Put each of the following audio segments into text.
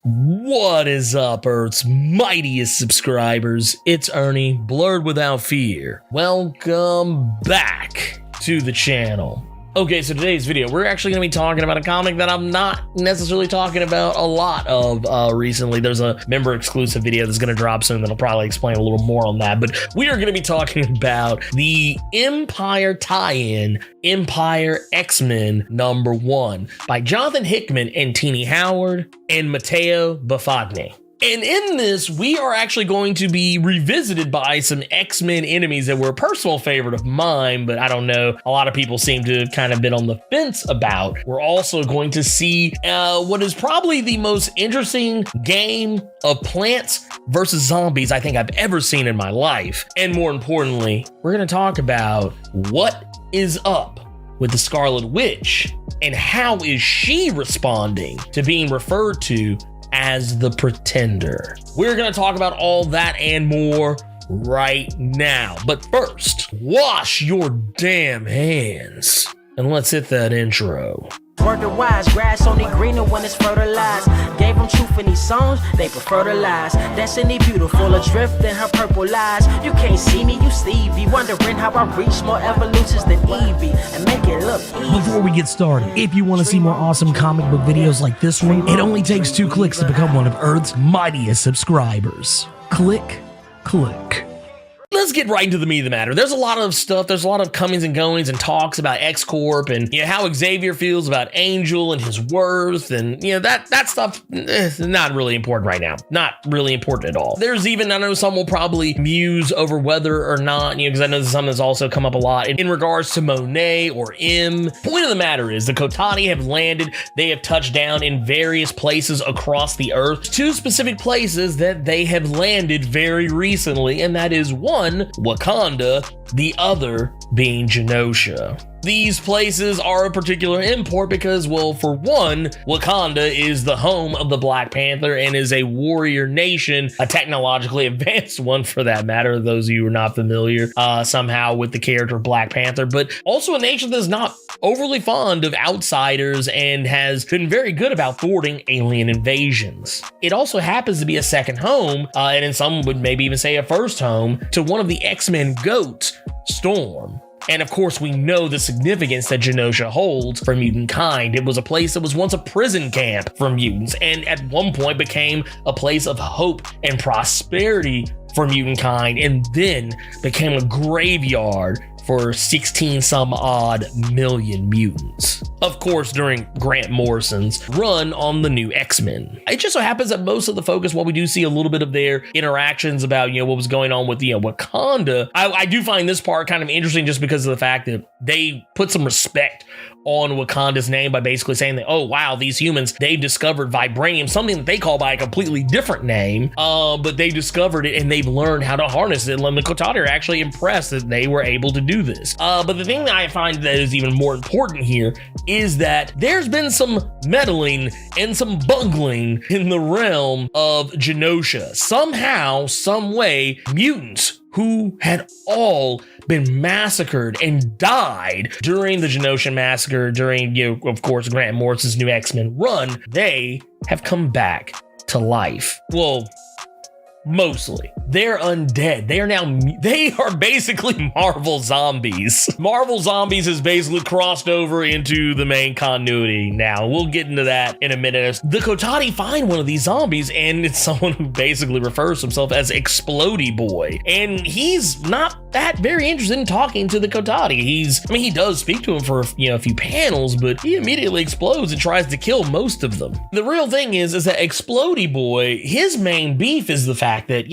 What is up, Earth's mightiest subscribers? It's Ernie, Blerd without fear. Welcome back to the channel. Okay, so today's video, we're actually going to be talking about a comic that I'm not necessarily talking about a lot of recently. There's a member exclusive video that's going to drop soon that'll probably explain a little more on that, but we are going to be talking about the Empyre tie-in, Empyre X-Men #1 by Jonathan Hickman and Tini Howard and Matteo Buffagni. And in this, we are actually going to be revisited by some X-Men enemies that were a personal favorite of mine, but I don't know, a lot of people seem to have kind of been on the fence about. We're also going to see what is probably the most interesting game of plants versus zombies I think I've ever seen in my life. And more importantly, we're going to talk about what is up with the Scarlet Witch and how is she responding to being referred to as the Pretender. We're going to talk about all that and more right now. But first, wash your damn hands and let's hit that intro. Working wise, grass only greener when it's fertilized. Gave them truth in these songs, they prefer to lies. Destiny beautiful, adrift in her purple eyes. You can't see me, you Stevie, wondering how I reach more evolutions than Evie and make it look easy. Before we get started, if you want to see more awesome comic book videos like this one, it only takes 2 clicks to become one of Earth's mightiest subscribers. Click. Let's get right into the meat of the matter. There's a lot of stuff. There's a lot of comings and goings and talks about X-Corp and how Xavier feels about Angel and his worth, and that stuff is not really important right now. Not really important at all. There's even, I know some will probably muse over whether or not, because I know this is something that's also come up a lot in regards to Monet or M. Point of the matter is the Kotati have landed. They have touched down in various places across the Earth. 2 specific places that they have landed very recently, and that is one, Wakanda, the other being Genosha. These places are a particular import because, well, for one, Wakanda is the home of the Black Panther and is a warrior nation, a technologically advanced one for that matter, those of you who are not familiar somehow with the character of Black Panther, but also a nation that's not overly fond of outsiders and has been very good about thwarting alien invasions. It also happens to be a second home, and in some would maybe even say a first home, to one of the X-Men goats, Storm. And of course, we know the significance that Genosha holds for mutant kind. It was a place that was once a prison camp for mutants, and at one point became a place of hope and prosperity for mutant kind, and then became a graveyard for 16 some odd million mutants. Of course, during Grant Morrison's run on the new X-Men. It just so happens that most of the focus, while we do see a little bit of their interactions about, what was going on with, Wakanda, I do find this part kind of interesting just because of the fact that they put some respect on Wakanda's name by basically saying that, oh wow, these humans, they've discovered vibranium, something that they call by a completely different name, but they discovered it and they've learned how to harness it, and the Kotati are actually impressed that they were able to do this. But the thing that I find that is even more important here is that there's been some meddling and some bungling in the realm of Genosha. Somehow, some way, mutants who had all been massacred and died during the Genosha massacre, during, of course, Grant Morrison's new X-Men run, they have come back to life. Well, mostly. They're undead. They are basically Marvel zombies. Marvel zombies has basically crossed over into the main continuity now. We'll get into that in a minute. The Kotati find one of these zombies, and it's someone who basically refers to himself as Explodey Boy. And he's not that very interested in talking to the Kotati. He does speak to him for a few panels, but he immediately explodes and tries to kill most of them. The real thing is that Explodey Boy, his main beef is the fact that,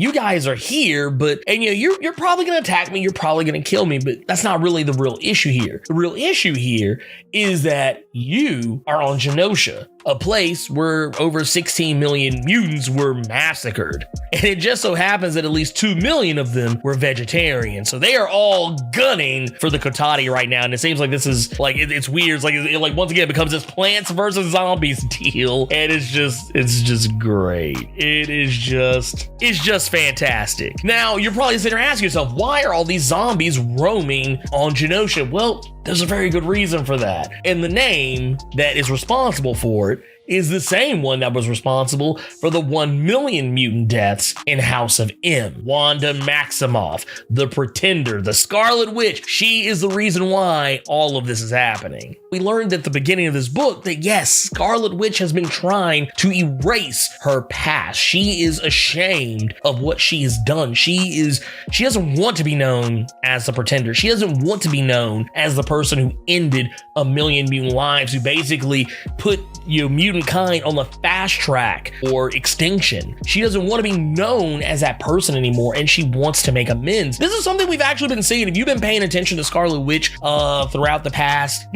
you guys are here, but you're probably gonna attack me, you're probably gonna kill me, but that's not really the real issue here. The real issue here is that you are on Genosha, a place where over 16 million mutants were massacred. And it just so happens that at least 2 million of them were vegetarian. So they are all gunning for the Kotati right now. And it seems like this is it's weird. It's like once again, it becomes this plants versus zombies deal. And it's just great. It's just fantastic. Now you're probably sitting there asking yourself, why are all these zombies roaming on Genosha? Well, there's a very good reason for that. And the name that is responsible for it is the same one that was responsible for the 1 million mutant deaths in House of M. Wanda Maximoff, the Pretender, the Scarlet Witch. She is the reason why all of this is happening. We learned at the beginning of this book that yes, Scarlet Witch has been trying to erase her past. She is ashamed of what she has done. She doesn't want to be known as the Pretender. She doesn't want to be known as the person who ended 1 million mutant lives, who basically put mutant kind on the fast track or extinction. She doesn't want to be known as that person anymore, and she wants to make amends. This is something we've actually been seeing. If you've been paying attention to Scarlet Witch throughout the past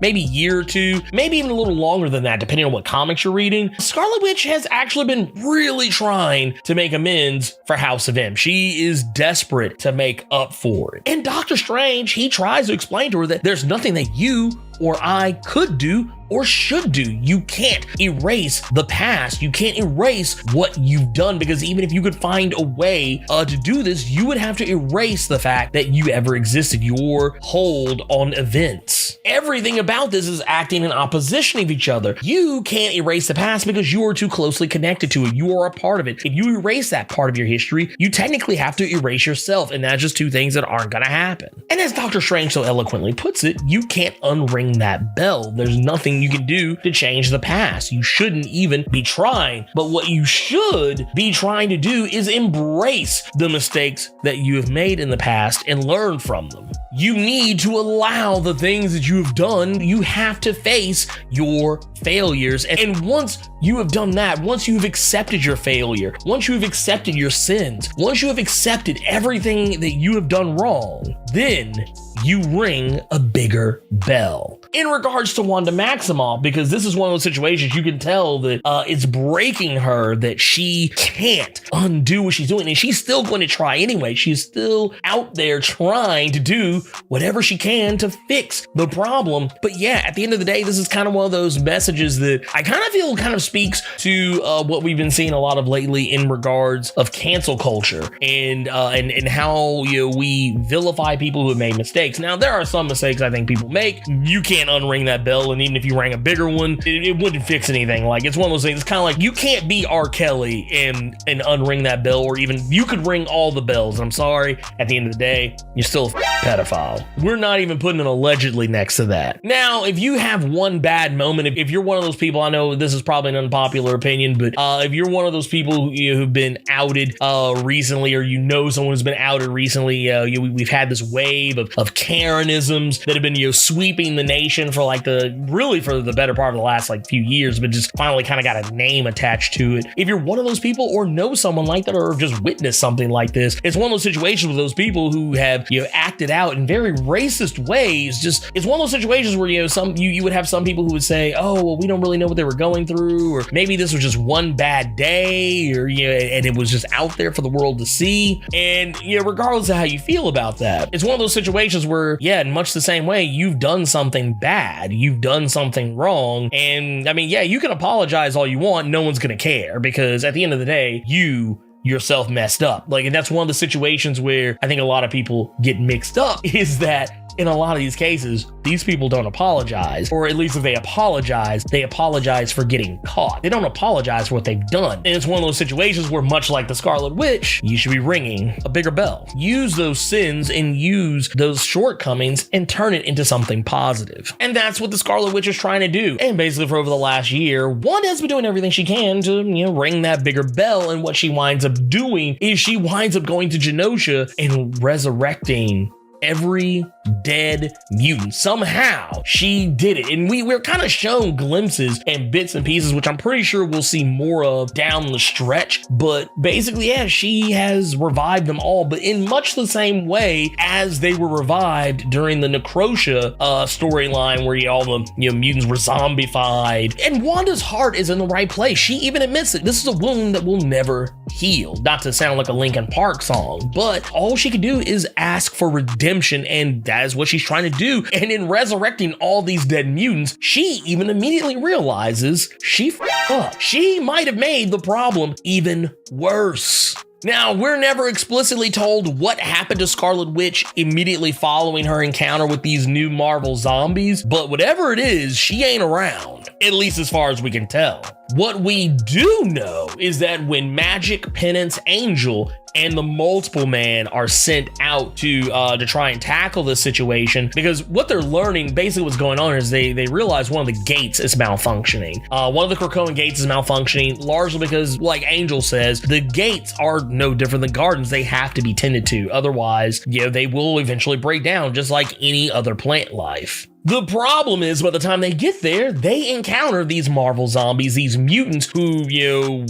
maybe year or two, maybe even a little longer than that, depending on what comics you're reading, Scarlet Witch has actually been really trying to make amends for House of M. She is desperate to make up for it. And Doctor Strange, he tries to explain to her that there's nothing that you or I could do or should do. You can't erase the past. You can't erase what you've done, because even if you could find a way to do this, you would have to erase the fact that you ever existed, your hold on events. Everything about this is acting in opposition of each other. You can't erase the past because you are too closely connected to it. You are a part of it. If you erase that part of your history, you technically have to erase yourself, and that's just two things that aren't gonna happen. And as Doctor Strange so eloquently puts it, you can't unring that bell. There's nothing you can do to change the past. You shouldn't even be trying. But what you should be trying to do is embrace the mistakes that you have made in the past and learn from them. You need to allow the things that you have done. You have to face your failures. And once you have done that, once you have accepted your failure, once you have accepted your sins, once you have accepted everything that you have done wrong, then you ring a bigger bell. In regards to Wanda Maximoff, because this is one of those situations you can tell that it's breaking her, that she can't undo what she's doing, and she's still going to try anyway. She's still out there trying to do whatever she can to fix the problem. But yeah, at the end of the day, this is kind of one of those messages that I kind of feel kind of speaks to what we've been seeing a lot of lately in regards of cancel culture and how we vilify people who have made mistakes. Now, there are some mistakes I think people make. You can't unring that bell, and even if you rang a bigger one, it wouldn't fix anything. Like, it's one of those things. It's kind of like you can't be R. Kelly and unring that bell, or even you could ring all the bells. I'm sorry, at the end of the day, you're still a pedophile. We're not even putting an allegedly next to that. Now, if you have one bad moment, if you're one of those people, I know this is probably an unpopular opinion, but if you're one of those people who've been outed recently, or someone who's been outed recently, we've had this wave of Karenisms that have been sweeping the nation for the better part of the last few years, but just finally kind of got a name attached to it. If you're one of those people, or know someone like that, or just witnessed something like this, it's one of those situations with those people who have acted out in very racist ways. Just, it's one of those situations where you would have some people who would say, oh, well, we don't really know what they were going through, or maybe this was just one bad day, or and it was just out there for the world to see. And regardless of how you feel about that, it's one of those situations where, in much the same way, you've done something bad, you've done something wrong, and I mean, you can apologize all you want, no one's gonna care, because at the end of the day, you yourself messed up. And that's one of the situations where I think a lot of people get mixed up, is that in a lot of these cases, these people don't apologize, or at least if they apologize for getting caught. They don't apologize for what they've done. And it's one of those situations where, much like the Scarlet Witch, you should be ringing a bigger bell. Use those sins and use those shortcomings and turn it into something positive. And that's what the Scarlet Witch is trying to do. And basically for over the last year, Wanda has been doing everything she can to, ring that bigger bell. And what she winds up doing is she winds up going to Genosha and resurrecting every dead mutant. Somehow she did it, and we're kind of shown glimpses and bits and pieces, which I'm pretty sure we'll see more of down the stretch. But basically, she has revived them all, but in much the same way as they were revived during the Necrosha storyline, where all the mutants were zombified. And Wanda's heart is in the right place. She even admits it. This is a wound that will never heal. Not to sound like a Linkin Park song, but all she can do is ask for redemption, and that is what she's trying to do. And in resurrecting all these dead mutants, she even immediately realizes she f***ed up. She might have made the problem even worse. Now, we're never explicitly told what happened to Scarlet Witch immediately following her encounter with these new Marvel zombies, but whatever it is, she ain't around, at least as far as we can tell. What we do know is that when Magic, Penance, Angel, and the Multiple Man are sent out to try and tackle this situation, because what they're learning, basically what's going on is they realize one of the gates is malfunctioning. One of the Krakoan gates is malfunctioning, largely because, like Angel says, the gates are no different than gardens. They have to be tended to. Otherwise, they will eventually break down, just like any other plant life. The problem is, by the time they get there, they encounter these Marvel zombies, these mutants who,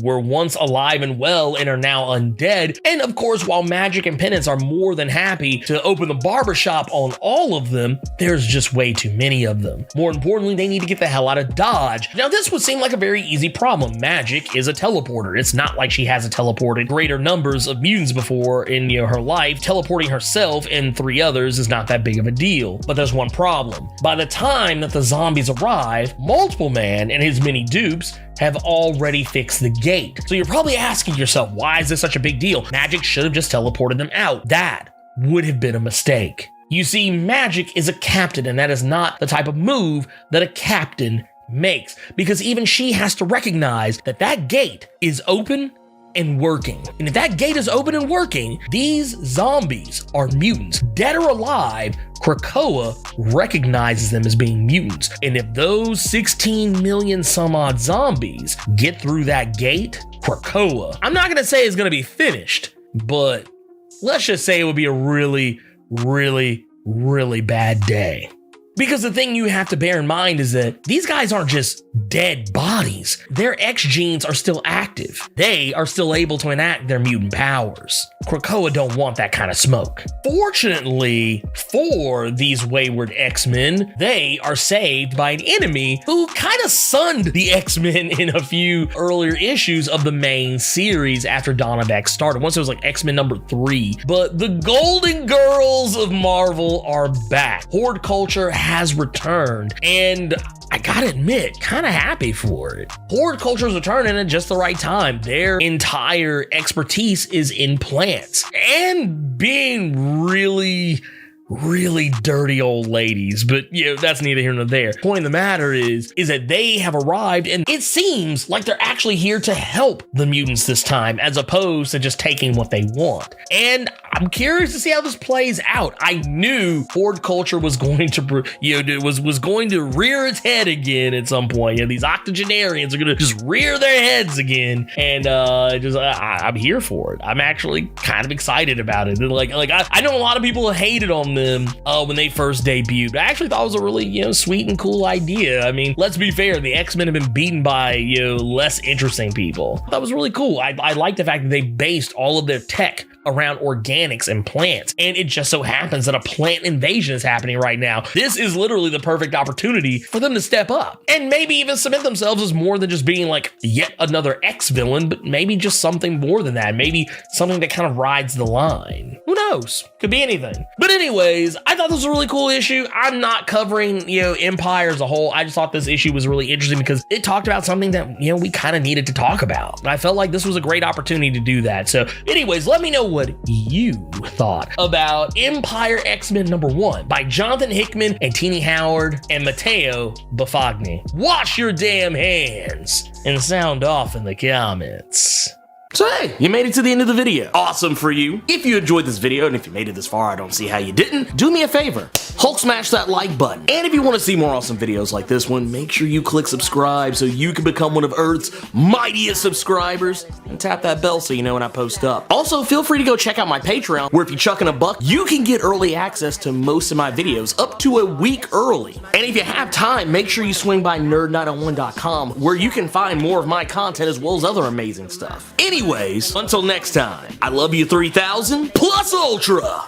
were once alive and well and are now undead. And of course, while Magic and Penance are more than happy to open the barbershop on all of them, there's just way too many of them. More importantly, they need to get the hell out of Dodge. Now, this would seem like a very easy problem. Magic is a teleporter. It's not like she hasn't teleported greater numbers of mutants before in her life. Teleporting herself and 3 others is not that big of a deal. But there's one problem. By the time that the zombies arrive, Multiple Man and his many dupes have already fixed the gate. So you're probably asking yourself, why is this such a big deal? Magic should have just teleported them out. That would have been a mistake. You see, Magic is a captain, and that is not the type of move that a captain makes, because even she has to recognize that that gate is open and working. And if that gate is open and working, these zombies are mutants. Dead or alive, Krakoa recognizes them as being mutants. And if those 16 million some odd zombies get through that gate, Krakoa, I'm not gonna say it's gonna be finished, but let's just say it would be a really, really, really bad day. Because the thing you have to bear in mind is that these guys aren't just dead bodies. Their X genes are still active. They are still able to enact their mutant powers. Krakoa don't want that kind of smoke. Fortunately for these wayward X-Men, they are saved by an enemy who kind of sunned the X-Men in a few earlier issues of the main series after Dawn of X started. Once it was like X-Men number 3. But the Golden Girls of Marvel are back. Horde culture has returned, and I gotta admit, kind of happy for it. Horde culture is returning at just the right time. Their entire expertise is in plants and being really dirty old ladies, but that's neither here nor there. Point of the matter is that they have arrived, and it seems like they're actually here to help the mutants this time, as opposed to just taking what they want. And I'm curious to see how this plays out. I knew Horde culture was going to, was going to rear its head again at some point. These octogenarians are going to just rear their heads again, and I'm here for it. I'm actually kind of excited about it. And I know a lot of people hated on them when they first debuted. I actually thought it was a really sweet and cool idea. I mean, let's be fair, the X-Men have been beaten by less interesting people. That was really cool. I like the fact that they based all of their tech around organics and plants, and it just so happens that a plant invasion is happening right now. This is literally the perfect opportunity for them to step up and maybe even cement themselves as more than just being like yet another X-villain, but maybe just something more than that. Maybe something that kind of rides the line. Who knows? Could be anything. But anyways, I thought this was a really cool issue. I'm not covering, Empyre as a whole. I just thought this issue was really interesting because it talked about something that, we kind of needed to talk about. And I felt like this was a great opportunity to do that. So anyways, let me know what you thought about Empyre X-Men #1 by Jonathan Hickman and Tini Howard and Matteo Buffagni. Wash your damn hands and sound off in the comments. So hey, you made it to the end of the video. Awesome for you. If you enjoyed this video, and if you made it this far, I don't see how you didn't, do me a favor. Hulk smash that like button. And if you want to see more awesome videos like this one, make sure you click subscribe so you can become one of Earth's mightiest subscribers, and tap that bell so you know when I post up. Also, feel free to go check out my Patreon, where if you chuck in $1, you can get early access to most of my videos up to a week early. And if you have time, make sure you swing by nerd901.com, where you can find more of my content as well as other amazing stuff. Anyways, until next time, I love you 3000 plus ultra.